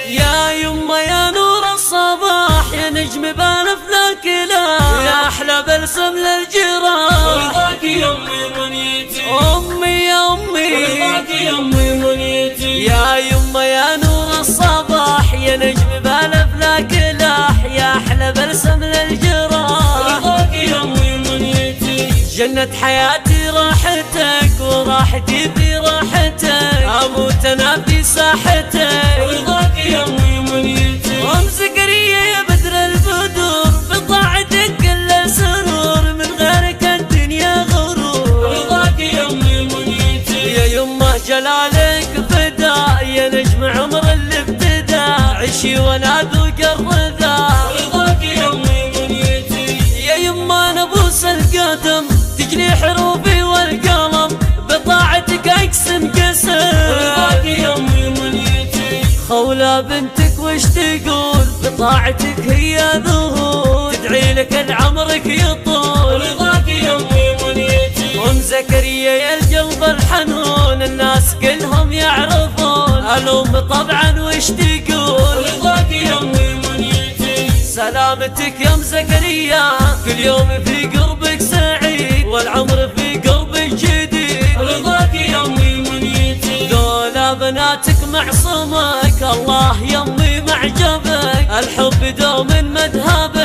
يا يما يا نور الصباح، يا نجم بانفلاك لا، يا احلى بلسم للجيران. رضاك يا امي منيتي، امي يا امي، رضاك يا امي منيتي. يا يما يا نور الصباح، يا نجم بانفلاك لا، يا احلى بلسم للجيران. رضاك يا امي منيتي، جنة حياتي راحتك، وراحتي في راحتك، اموت انا في ساحتك. رضاك يا امي منيتي، ام زكريا يا بدر البدور، بطاعتك كل سرور، من غيرك الدنيا غرور. رضاك يا امي منيتي، يا يمه جلالك فدا، يا نجم عمر اللي ابتدى، عشي وانا ذوق الرضا. رضاك يا امي منيتي، يا يمه نبوس القدم، تجلي حروفي والقلم، بطاعتك اقسم قسم. رضاك يا امي منيتي، خولة بنتك وش تقول، بطاعتك هي ظهور، تدعي لك عمرك يطول. رضاك يا امي منيتي، ام زكريا يا القلب الحنون، الناس كلهم يعرفون، الام طبعا وش تقول. رضاك يا امي منيتي، سلامتك يا ام زكريا، كل يوم في قربك سعيد، والعمر في قلبك جديد. رضاك يا امي منيتي، ذولا بناتك معصمك، الله يمي معجبك، الحب دوم مذهبك.